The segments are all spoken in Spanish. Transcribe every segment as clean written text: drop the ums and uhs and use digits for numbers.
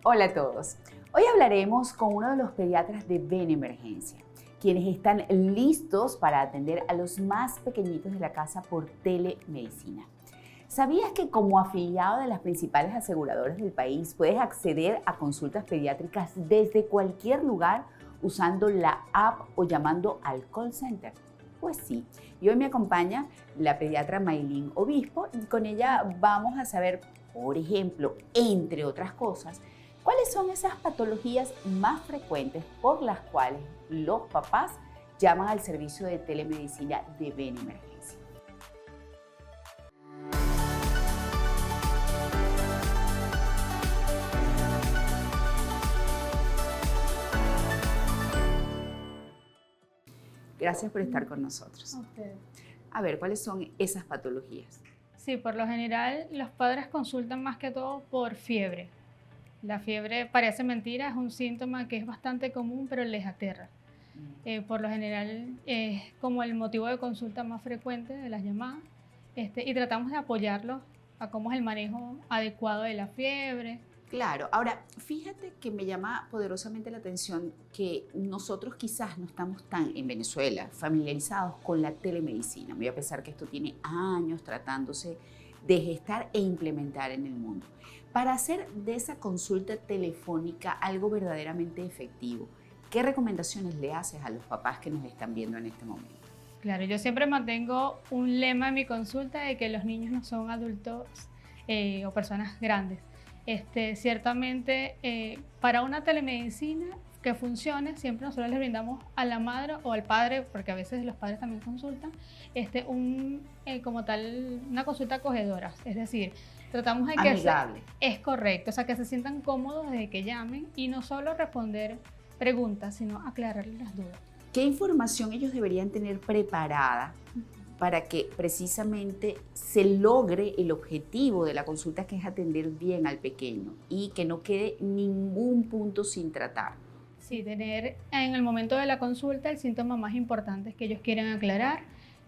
Hola a todos. Hoy hablaremos con uno de los pediatras de Ven Emergencia, quienes están listos para atender a los más pequeñitos de la casa por telemedicina. ¿Sabías que como afiliado de las principales aseguradoras del país puedes acceder a consultas pediátricas desde cualquier lugar usando la app o llamando al call center? Pues sí, y hoy me acompaña la pediatra Maylin Obispo y con ella vamos a saber, por ejemplo, entre otras cosas, ¿cuáles son esas patologías más frecuentes por las cuales los papás llaman al servicio de telemedicina de Ven Emergencia? Gracias por estar con nosotros. Okay. A ver, ¿cuáles son esas patologías? Sí, por lo general los padres consultan más que todo por fiebre. La fiebre, parece mentira, es un síntoma que es bastante común, pero les aterra. Por lo general es como el motivo de consulta más frecuente de las llamadas, y tratamos de apoyarlos a cómo es el manejo adecuado de la fiebre. Claro, ahora fíjate que me llama poderosamente la atención que nosotros quizás no estamos tan en Venezuela familiarizados con la telemedicina, muy a pesar que esto tiene años tratándose de gestar e implementar en el mundo. Para hacer de esa consulta telefónica algo verdaderamente efectivo, ¿qué recomendaciones le haces a los papás que nos están viendo en este momento? Claro, yo siempre mantengo un lema en mi consulta de que los niños no son adultos o personas grandes. Ciertamente, para una telemedicina que funcione, siempre nosotros les brindamos a la madre o al padre, porque a veces los padres también consultan, como tal, una consulta acogedora. Es decir, tratamos de que amigable. Es correcto, o sea, que se sientan cómodos desde que llamen y no solo responder preguntas, sino aclararles las dudas. ¿Qué información ellos deberían tener preparada para que precisamente se logre el objetivo de la consulta, que es atender bien al pequeño y que no quede ningún punto sin tratar? Sí, tener en el momento de la consulta el síntoma más importante que ellos quieren aclarar,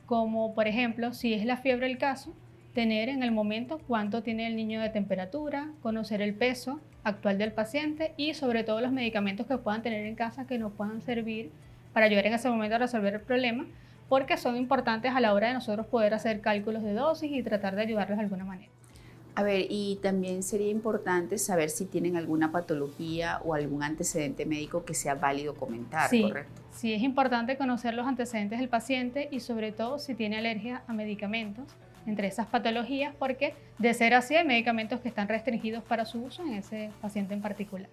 como por ejemplo, si es la fiebre el caso, tener en el momento cuánto tiene el niño de temperatura, conocer el peso actual del paciente y sobre todo los medicamentos que puedan tener en casa que nos puedan servir para ayudar en ese momento a resolver el problema, porque son importantes a la hora de nosotros poder hacer cálculos de dosis y tratar de ayudarles de alguna manera. A ver, y también sería importante saber si tienen alguna patología o algún antecedente médico que sea válido comentar, Sí, ¿correcto? sí, es importante conocer los antecedentes del paciente y sobre todo si tiene alergia a medicamentos, entre esas patologías, porque de ser así hay medicamentos que están restringidos para su uso en ese paciente en particular.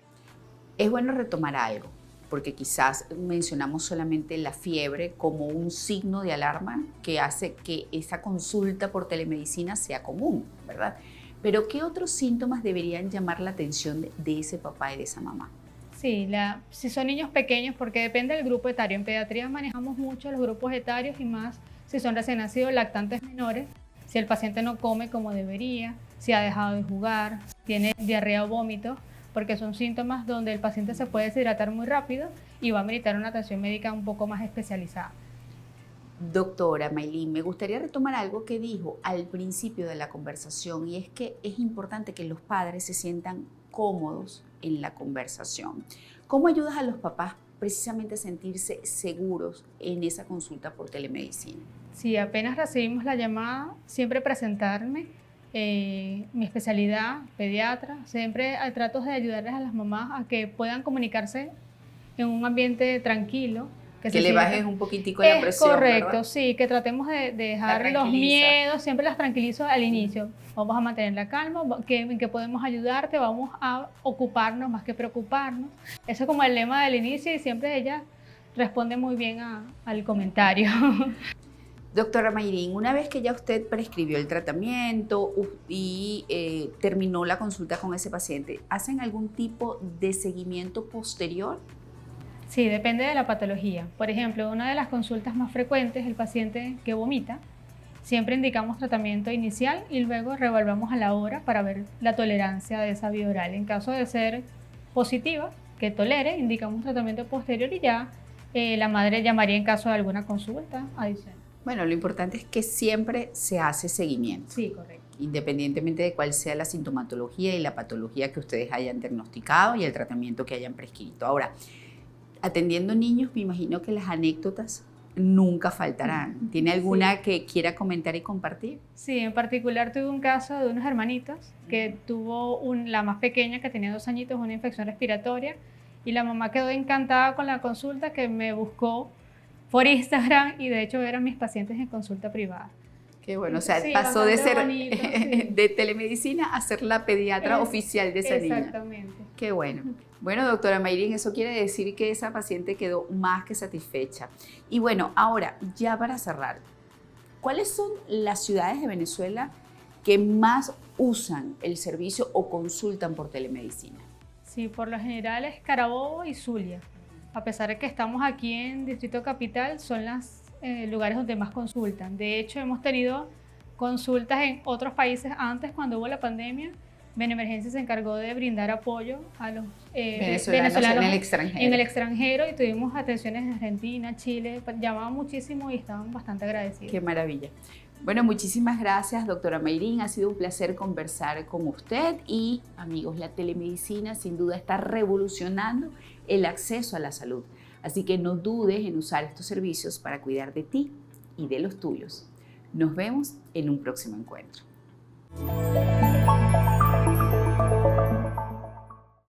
Es bueno retomar algo, porque quizás mencionamos solamente la fiebre como un signo de alarma que hace que esa consulta por telemedicina sea común, ¿verdad? Pero ¿qué otros síntomas deberían llamar la atención de ese papá y de esa mamá? Sí, si son niños pequeños, porque depende del grupo etario. En pediatría manejamos mucho los grupos etarios y más si son recién nacidos, lactantes menores, si el paciente no come como debería, si ha dejado de jugar, tiene diarrea o vómitos, porque son síntomas donde el paciente se puede deshidratar muy rápido y va a meritar una atención médica un poco más especializada. Doctora Maylin, me gustaría retomar algo que dijo al principio de la conversación, y es que es importante que los padres se sientan cómodos en la conversación. ¿Cómo ayudas a los papás precisamente a sentirse seguros en esa consulta por telemedicina? Si apenas recibimos la llamada, siempre presentarme, mi especialidad, pediatra, siempre trato de ayudarles a las mamás a que puedan comunicarse en un ambiente tranquilo. Que le bajes un poquitico la presión, correcto, ¿verdad? sí, que tratemos de dejar los miedos, siempre las tranquilizo al inicio. Vamos a mantener la calma, en que podemos ayudarte, vamos a ocuparnos más que preocuparnos. Eso es como el lema del inicio y siempre ella responde muy bien al comentario. Doctora Maylin, una vez que ya usted prescribió el tratamiento y terminó la consulta con ese paciente, ¿hacen algún tipo de seguimiento posterior? Sí, depende de la patología. Por ejemplo, una de las consultas más frecuentes es el paciente que vomita. Siempre indicamos tratamiento inicial y luego revolvemos a la hora para ver la tolerancia de esa vía oral. En caso de ser positiva, que tolere, indicamos un tratamiento posterior y ya la madre llamaría en caso de alguna consulta adicional. Bueno, lo importante es que siempre se hace seguimiento. Sí, correcto. independientemente de cuál sea la sintomatología y la patología que ustedes hayan diagnosticado y el tratamiento que hayan prescrito. Ahora, atendiendo niños, me imagino que las anécdotas nunca faltarán. ¿Tiene alguna que quiera comentar y compartir? Sí, en particular tuve un caso de unos hermanitos que tuvo la más pequeña, que tenía 2 añitos, una infección respiratoria, y la mamá quedó encantada con la consulta, que me buscó por Instagram y de hecho eran mis pacientes en consulta privada. Qué bueno, o sea, Sí, pasó de ser bonito, sí. de telemedicina a ser la pediatra oficial de esa niña. Exactamente. Qué bueno. Bueno, doctora Mayrin, eso quiere decir que esa paciente quedó más que satisfecha. Y bueno, ahora, ya para cerrar, ¿cuáles son las ciudades de Venezuela que más usan el servicio o consultan por telemedicina? Sí, por lo general es Carabobo y Zulia. A pesar de que estamos aquí en Distrito Capital, son los lugares donde más consultan. De hecho, hemos tenido consultas en otros países antes, cuando hubo la pandemia. Benemergencia se encargó de brindar apoyo a los venezolanos en el extranjero y tuvimos atenciones en Argentina, Chile, llamaban muchísimo y estaban bastante agradecidos. Qué maravilla. Bueno, muchísimas gracias, doctora Mayrin. Ha sido un placer conversar con usted y, amigos, la telemedicina sin duda está revolucionando el acceso a la salud. Así que no dudes en usar estos servicios para cuidar de ti y de los tuyos. Nos vemos en un próximo encuentro.